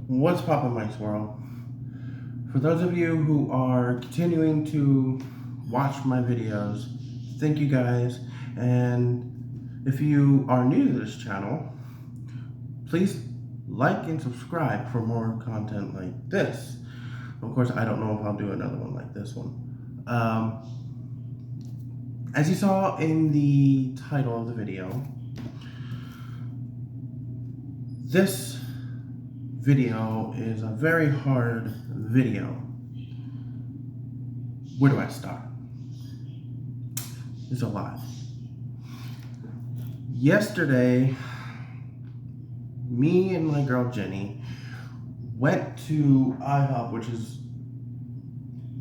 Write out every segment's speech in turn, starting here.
What's poppin', my swirl? For those of you who are continuing to watch my videos, thank you guys. And if you are new to this channel, please like and subscribe for more content like this. Of course, I don't know if I'll do another one like this one. As you saw in the title of the video, this video is a very hard video. Where do I start? There's a lot. Yesterday, me and my girl Jenny went to IHOP, which is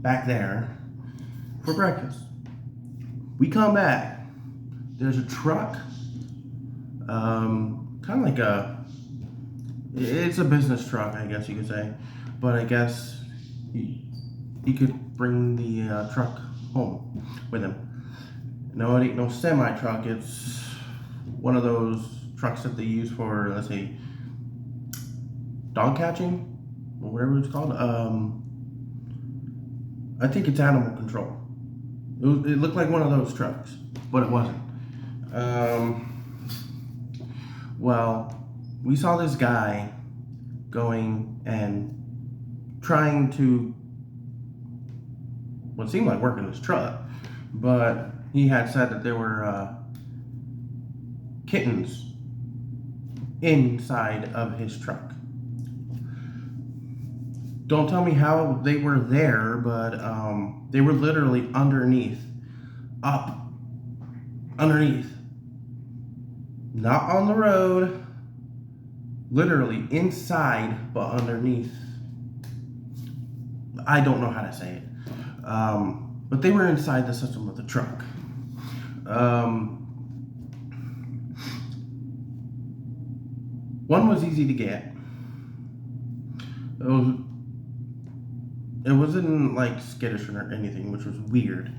back there, for breakfast. We come back. There's a truck, kind of like it's a business truck, I guess you could say, but I guess he could bring the truck home with him. No, it ain't no semi truck. It's one of those trucks that they use for, let's say, dog catching or whatever it's called. I think it's animal control. It looked like one of those trucks, but it wasn't. Well, we saw this guy going and trying to what seemed like working his truck, but he had said that there were kittens inside of his truck. Don't tell me how they were there, but they were literally underneath, not on the road, literally inside, but underneath. I don't know how to say it, but they were inside the system of the truck. One was easy to get. It wasn't like skittish or anything, which was weird.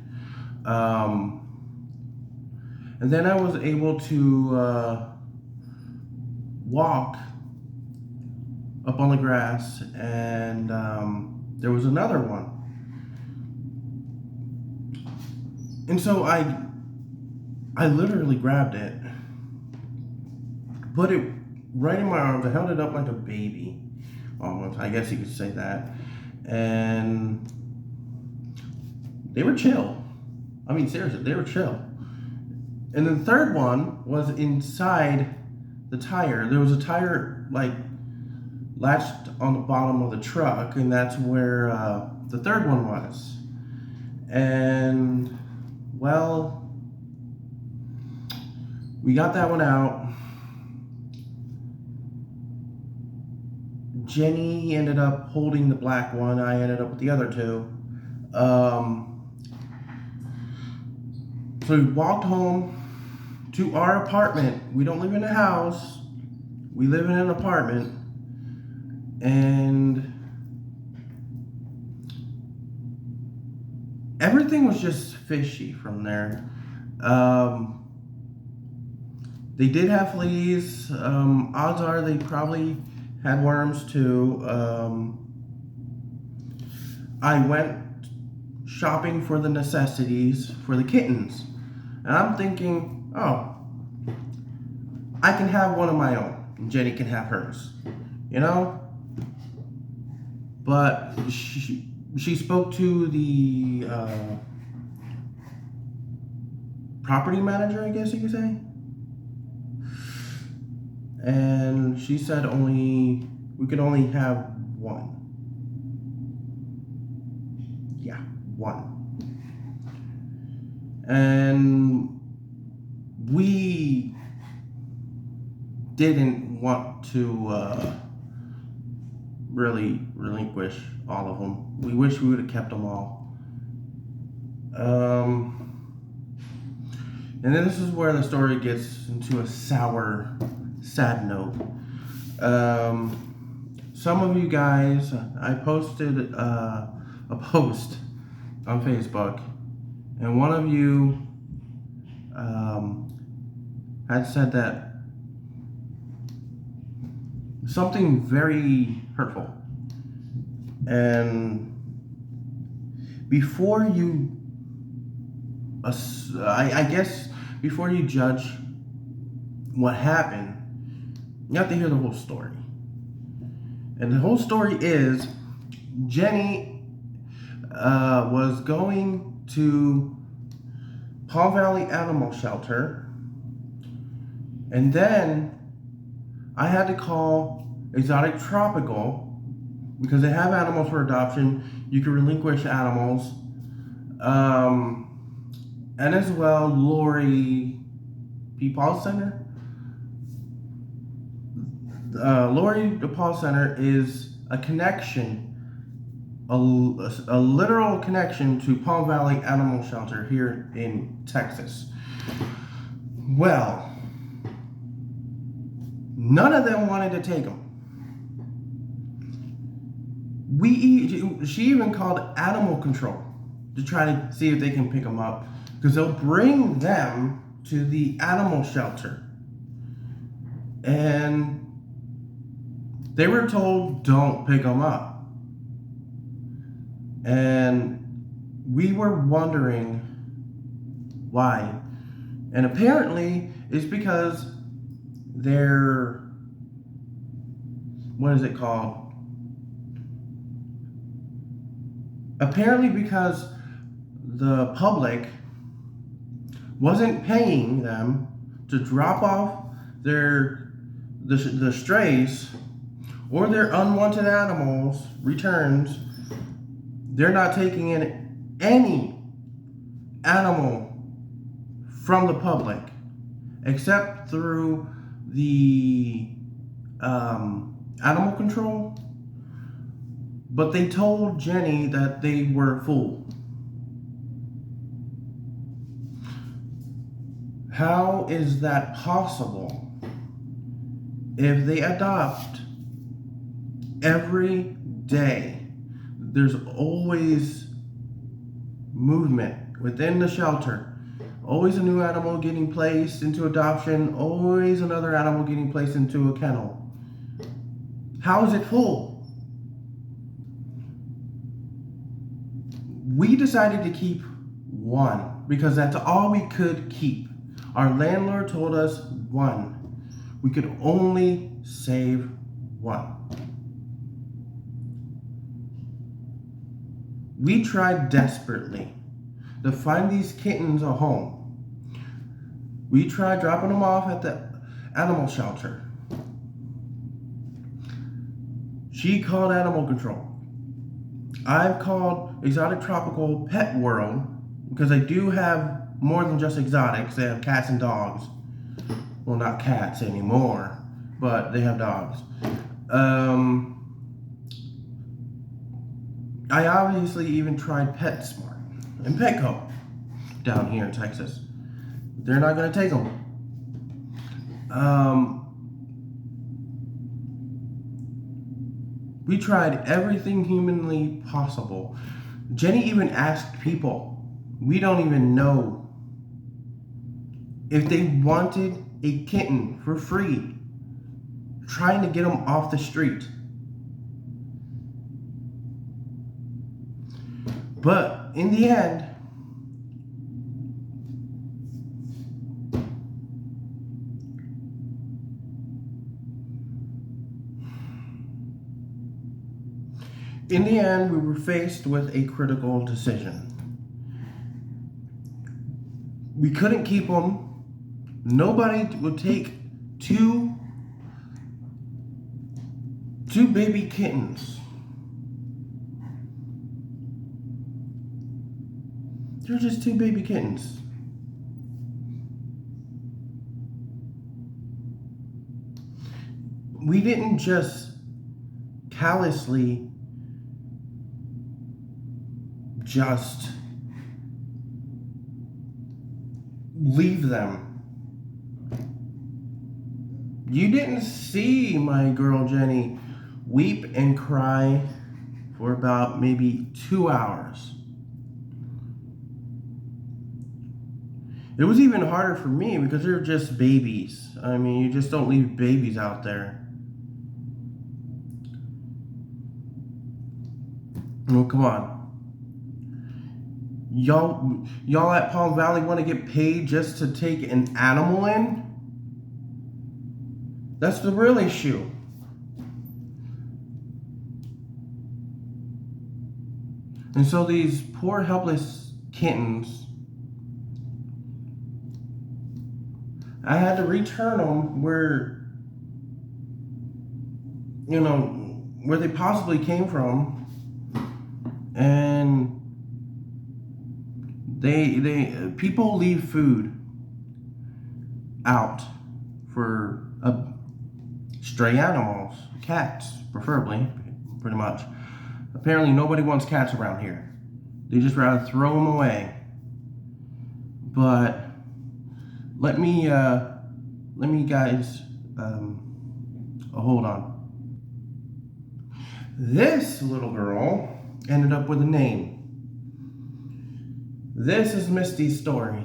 And then I was able to walk up on the grass, and there was another one. And so I literally grabbed it, put it right in my arms. I held it up like a baby, almost. I guess you could say that. And they were chill. I mean, seriously, they were chill. And the third one was inside the tire. There was a tire like latched on the bottom of the truck, and that's where the third one was. And well, we got that one out. Jenny ended up holding the black one. I ended up with the other two. So we walked home to our apartment. We don't live in a house. We live in an apartment. And everything was just fishy from there. They did have fleas. Odds are they probably had worms too. I went shopping for the necessities for the kittens. And I'm thinking, oh, I can have one of my own, and Jenny can have hers, you know? But she spoke to the property manager, I guess you could say. And she said we could only have one. Yeah, one. And we didn't want to really relinquish all of them. We wish we would have kept them all. And then this is where the story gets into a sour, sad note. Some of you guys, I posted a post on Facebook, and one of you had said that something very hurtful. And before you, I guess, before you judge what happened, you have to hear the whole story. And the whole story is Jenny was going to Palm Valley Animal Shelter, and then I had to call Exotic Tropical because they have animals for adoption. You can relinquish animals. And as well, Lori P. Paul Center. Lori P. Paul Center is a connection, a literal connection to Palm Valley Animal Shelter here in Texas. Well, none of them wanted to take them. She even called animal control to try to see if they can pick them up, because they'll bring them to the animal shelter. And they were told, don't pick them up. And we were wondering why. And apparently it's because they're, what is it called? Apparently because the public wasn't paying them to drop off the strays or their unwanted animals returns. They're not taking in any animal from the public except through the animal control. But they told Jenny that they were fooled. How is that possible if they adopt every day? There's always movement within the shelter. Always a new animal getting placed into adoption. Always another animal getting placed into a kennel. How is it full? We decided to keep one because that's all we could keep. Our landlord told us one. We could only save one. We tried desperately to find these kittens a home. We tried dropping them off at the animal shelter. She called animal control. I've called Exotic Tropical Pet World because they do have more than just exotics. They have cats and dogs. Well, not cats anymore, but they have dogs. I obviously even tried PetSmart and Petco down here in Texas. They're not going to take them. We tried everything humanly possible. Jenny even asked people we don't even know if they wanted a kitten for free, trying to get them off the street. But in the end, we were faced with a critical decision. We couldn't keep them. Nobody would take two baby kittens. They're just two baby kittens. We didn't just callously just leave them. You didn't see my girl Jenny weep and cry for about maybe 2 hours. It was even harder for me because they're just babies. I mean, you just don't leave babies out there. Oh, come on. Y'all at Palm Valley want to get paid just to take an animal in? That's the real issue. And so these poor helpless kittens, I had to return them where they possibly came from. And people leave food out for stray animals, cats preferably, pretty much. Apparently nobody wants cats around here. They just rather throw them away. But let me guys hold on. This little girl ended up with a name. This is Misty's story.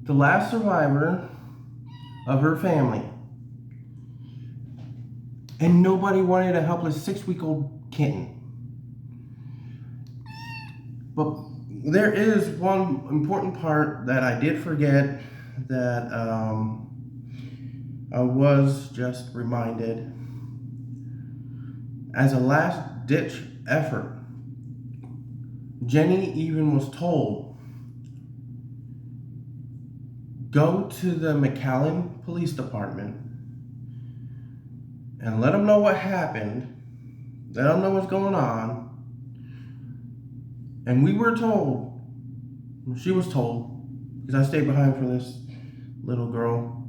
The last survivor of her family. And nobody wanted a helpless 6-week-old kitten. But there is one important part that I did forget that I was just reminded. As a last-ditch effort, Jenny even was told, go to the McAllen Police Department and let them know what happened, let them know what's going on. And we were told, she was told, because I stayed behind for this little girl,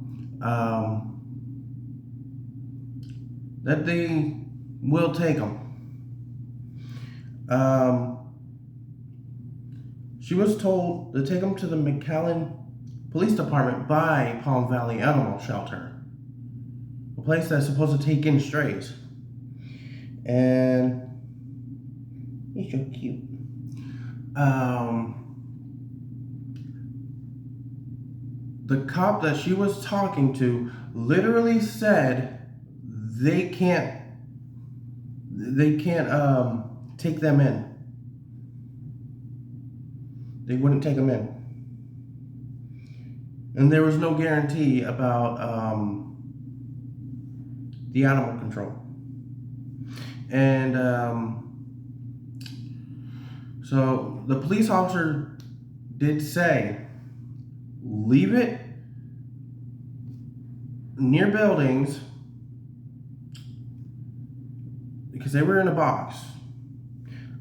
that they will take them. She was told to take them to the McAllen Police Department by Palm Valley Animal Shelter, a place that's supposed to take in strays. And he's so cute. The cop that she was talking to literally said they can't take them in. They wouldn't take them in. And there was no guarantee about the animal control. And so the police officer did say, leave it near buildings, because they were in a box.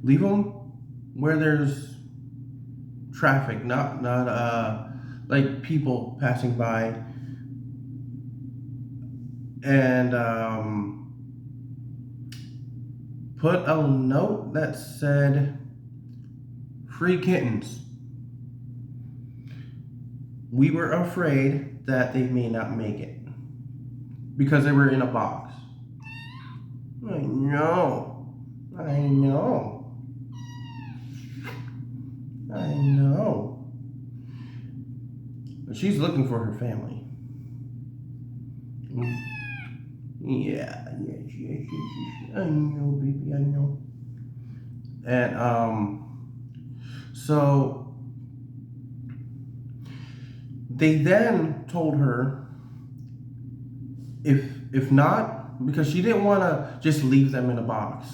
Leave them where there's traffic, not like people passing by. And put a note that said, free kittens. We were afraid that they may not make it because they were in a box. I know. But she's looking for her family. Yes. I know, baby, I know. And so they then told her if not, because she didn't want to just leave them in a box.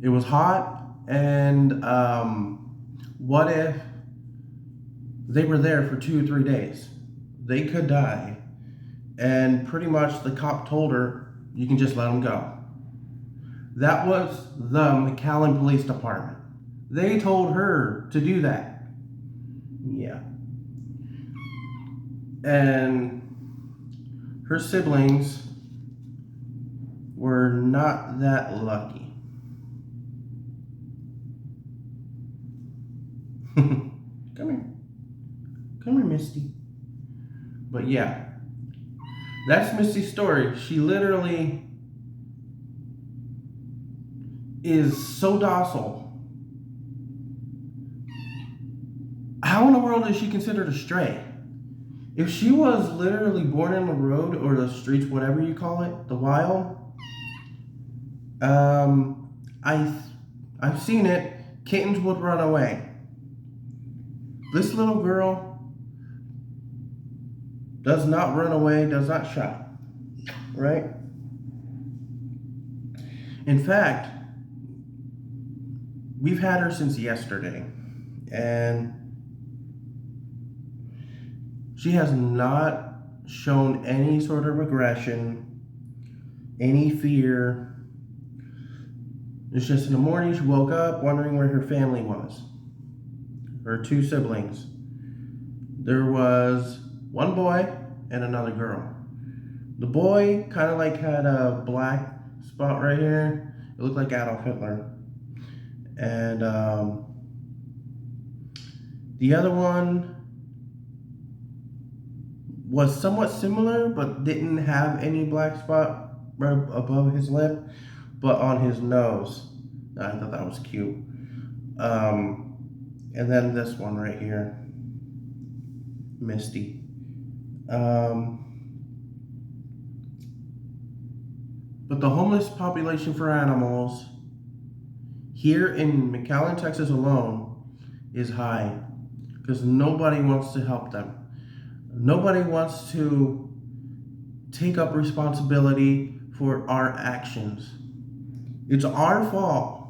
It was hot, and what if they were there for 2 or 3 days? They could die. And pretty much the cop told her, you can just let them go. That was the McAllen Police Department. They told her to do that. Yeah. And her siblings were not that lucky. Come here, Misty. But yeah, that's Misty's story. She literally is so docile. How in the world is she considered a stray? If she was literally born in the road or the streets, whatever you call it, the wild, I've seen it. Kittens would run away. This little girl does not run away, does not shy, right? In fact, we've had her since yesterday, and she has not shown any sort of aggression, any fear. It's just in the morning she woke up wondering where her family was. Her two siblings. There was one boy and another girl. The boy kind of like had a black spot right here. It looked like Adolf Hitler. And the other one was somewhat similar, but didn't have any black spot right above his lip, but on his nose. I thought that was cute. And then this one right here, Misty. But the homeless population for animals here in McAllen, Texas alone is high because nobody wants to help them. Nobody wants to take up responsibility for our actions. It's our fault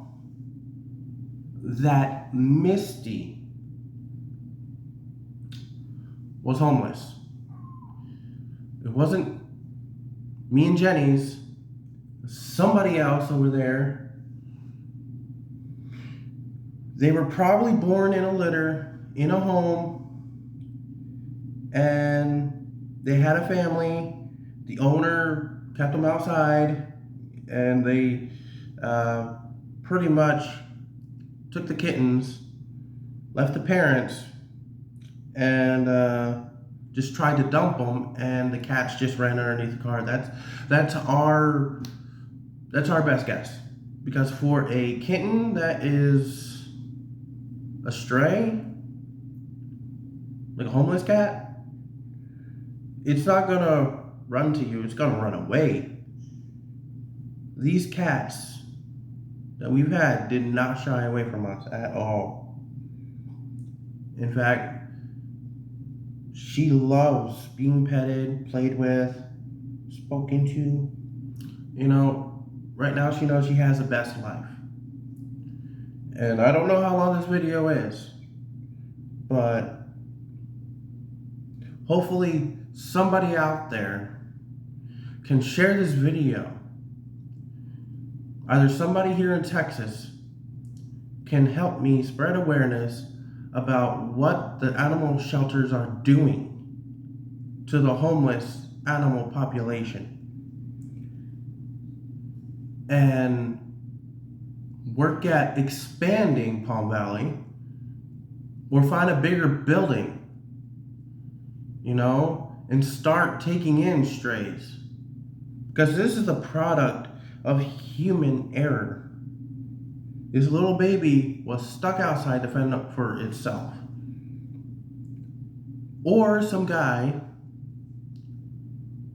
that Misty was homeless. It wasn't me and Jenny's, somebody else over there. They were probably born in a litter, in a home, and they had a family. The owner kept them outside, and they pretty much took the kittens, left the parents, and just tried to dump them, and the cats just ran underneath the car. That's our best guess, because for a kitten that is a stray, like a homeless cat, it's not gonna run to you, it's gonna run away. These cats that we've had did not shy away from us at all. In fact, she loves being petted, played with, spoken to. You know, right now she knows she has the best life. And I don't know how long this video is, but hopefully somebody out there can share this video. Either somebody here in Texas can help me spread awareness about what the animal shelters are doing to the homeless animal population, and work at expanding Palm Valley, or find a bigger building, and start taking in strays. Because this is a product of human error. This little baby was stuck outside to fend up for itself. Or some guy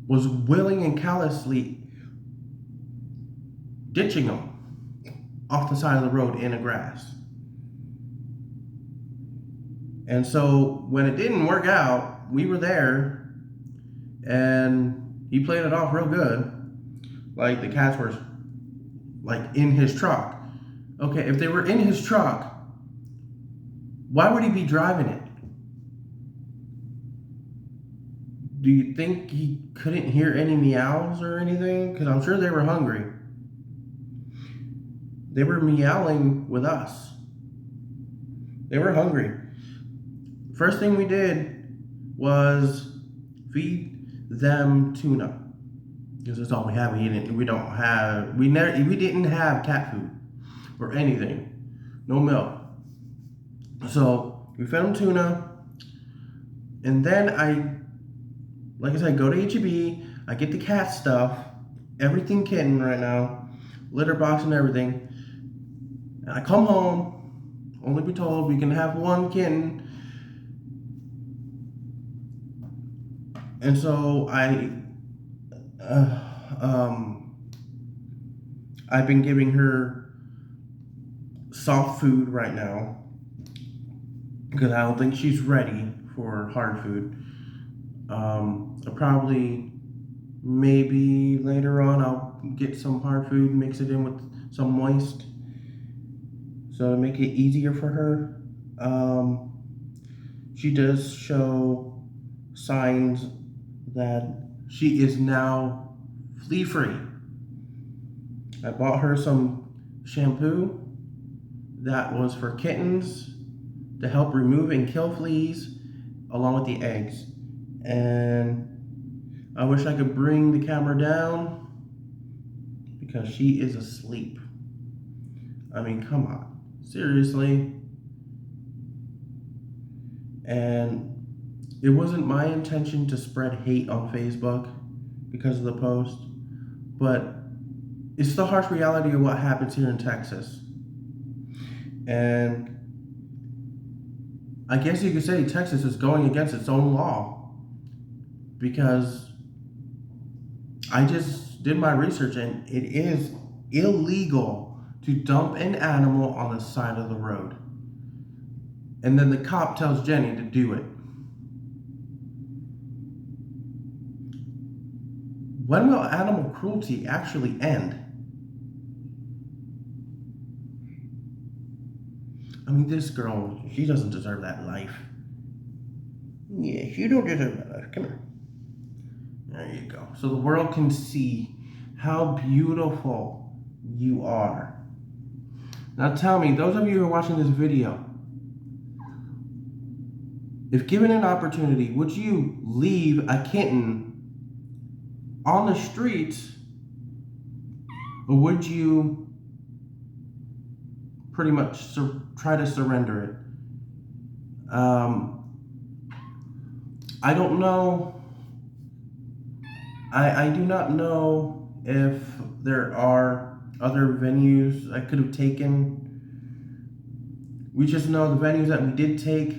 was willing and callously ditching them off the side of the road in the grass. And so when it didn't work out, we were there, and he played it off real good. Like the cats were like in his truck. Okay, if they were in his truck, why would he be driving it? Do you think he couldn't hear any meows or anything? Because I'm sure they were hungry. They were meowing with us. They were hungry. First thing we did was feed them tuna. Because that's all we have. We didn't have cat food or anything. No milk. So we fed them tuna. And then like I said, go to HEB. I get the cat stuff. Everything kitten right now. Litter box and everything. And I come home. Only be told we can have one kitten. And so I've been giving her soft food right now because I don't think she's ready for hard food. I'll probably, maybe later on, I'll get some hard food, mix it in with some moist, so to make it easier for her. She does show signs that she is now flea free. I bought her some shampoo that was for kittens to help remove and kill fleas along with the eggs. And I wish I could bring the camera down because she is asleep. I mean, come on, seriously. And it wasn't my intention to spread hate on Facebook because of the post, but it's the harsh reality of what happens here in Texas. And I guess you could say Texas is going against its own law because I just did my research and it is illegal to dump an animal on the side of the road. And then the cop tells Jenny to do it. When will animal cruelty actually end? I mean, this girl, she doesn't deserve that life. Yes, you don't deserve that life. Come here. There you go. So the world can see how beautiful you are. Now tell me, those of you who are watching this video, if given an opportunity, would you leave a kitten on the street, or would you pretty much try to surrender it? I don't know. I do not know if there are other venues I could have taken. We just know the venues that we did take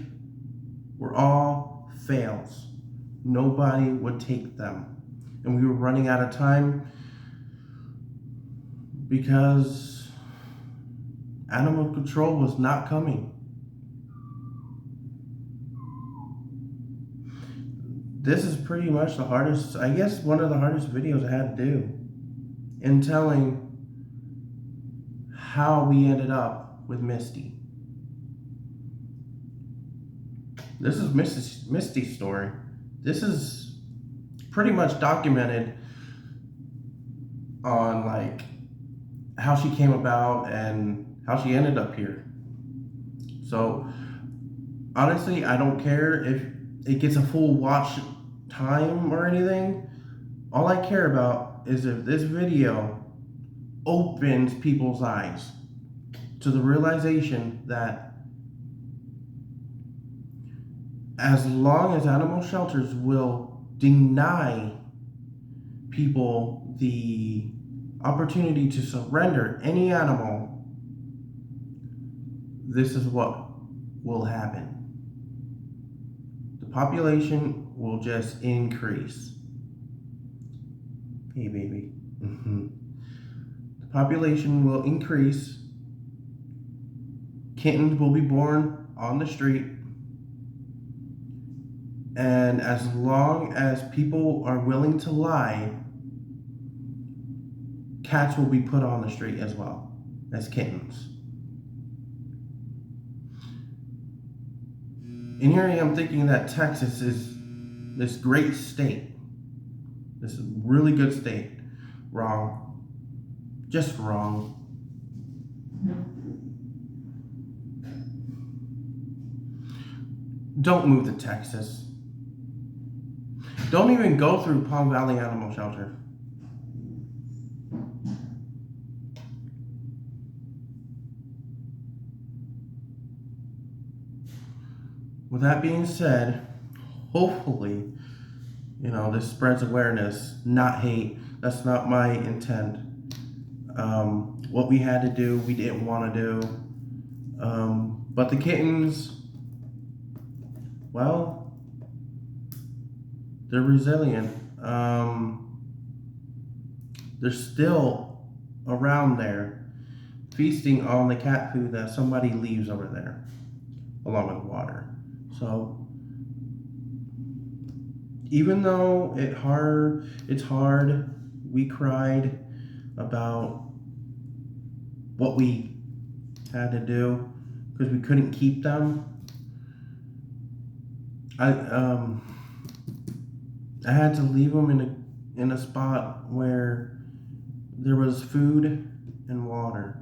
were all fails. Nobody would take them. And we were running out of time because animal control was not coming. This is pretty much the hardest, I guess one of the hardest videos I had to do in telling how we ended up with Misty. This is Misty's story. This is pretty much documented on like how she came about and how she ended up here. So honestly, I don't care if it gets a full watch time or anything. All I care about is if this video opens people's eyes to the realization that as long as animal shelters will deny people the opportunity to surrender any animal, this is what will happen. The population will just increase. Hey, baby. The population will increase. Kittens will be born on the street. And as long as people are willing to lie, cats will be put on the street as well as kittens. And here I am thinking that Texas is this great state, this really good state. Wrong. Just wrong. Don't move to Texas. Don't even go through Palm Valley Animal Shelter. With that being said, hopefully, this spreads awareness, not hate. That's not my intent. What we had to do, we didn't want to do. But the kittens, well, they're resilient. They're still around there. feasting on the cat food that somebody leaves over there, along with water. So even though it's hard, we cried about what we had to do because we couldn't keep them. I had to leave them in a spot where there was food and water.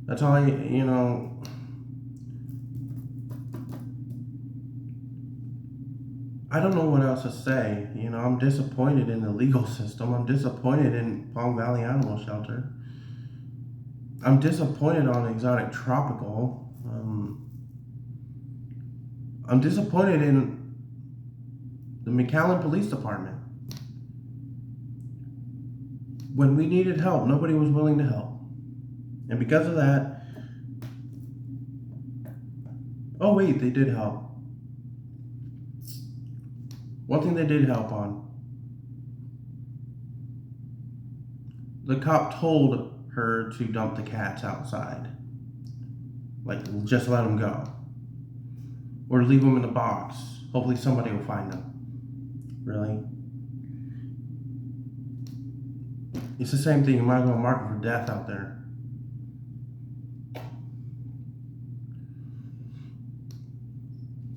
That's all you know. I don't know what else to say. You know, I'm disappointed in the legal system. I'm disappointed in Palm Valley Animal Shelter. I'm disappointed on Exotic Tropical. I'm disappointed in the McAllen Police Department. When we needed help, nobody was willing to help. And because of that, oh wait, they did help. One thing they did help on, the cop told her to dump the cats outside. Like, just let them go. Or leave them in the box. Hopefully somebody will find them. Really? It's the same thing. You might as well mark them for death out there.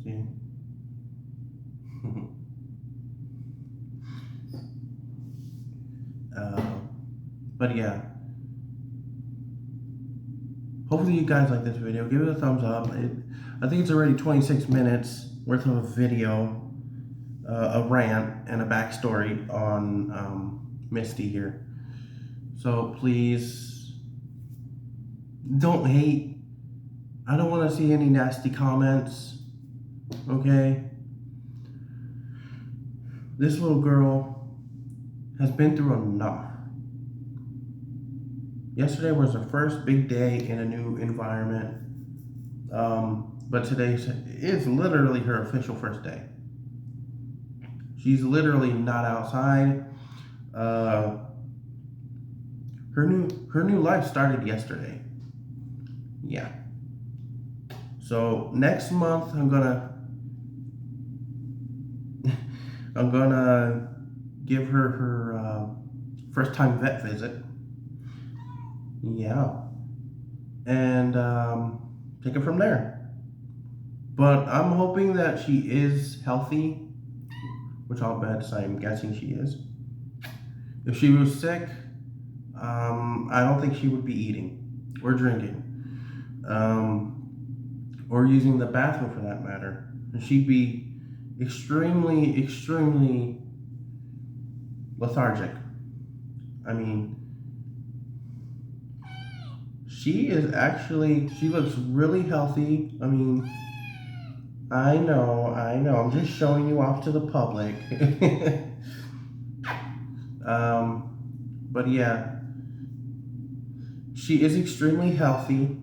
See? But yeah. Hopefully you guys like this video. Give it a thumbs up. I think it's already 26 minutes worth of a video, a rant, and a backstory on Misty here. So please, don't hate. I don't want to see any nasty comments, okay? This little girl has been through enough. Yesterday was her first big day in a new environment, but today is literally her official first day. She's literally not outside. Her new life started yesterday. Yeah. So next month I'm gonna give her her first time vet visit. Yeah. And take it from there. But I'm hoping that she is healthy, which I'll bet I'm guessing she is. If she was sick, I don't think she would be eating or drinking, or using the bathroom for that matter. And she'd be extremely, extremely lethargic. I mean, she looks really healthy. I mean, I know, I'm just showing you off to the public. But yeah, she is extremely healthy.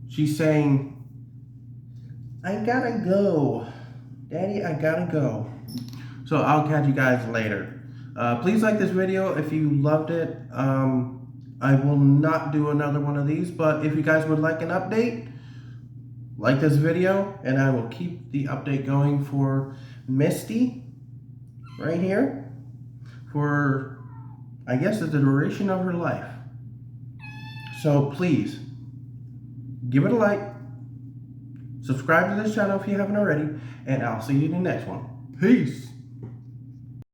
She's saying, I gotta go. Daddy, I gotta go. So I'll catch you guys later. Please like this video if you loved it. I will not do another one of these, but if you guys would like an update, like this video, and I will keep the update going for Misty right here for, I guess, the duration of her life. So please give it a like, subscribe to this channel if you haven't already, and I'll see you in the next one. Peace.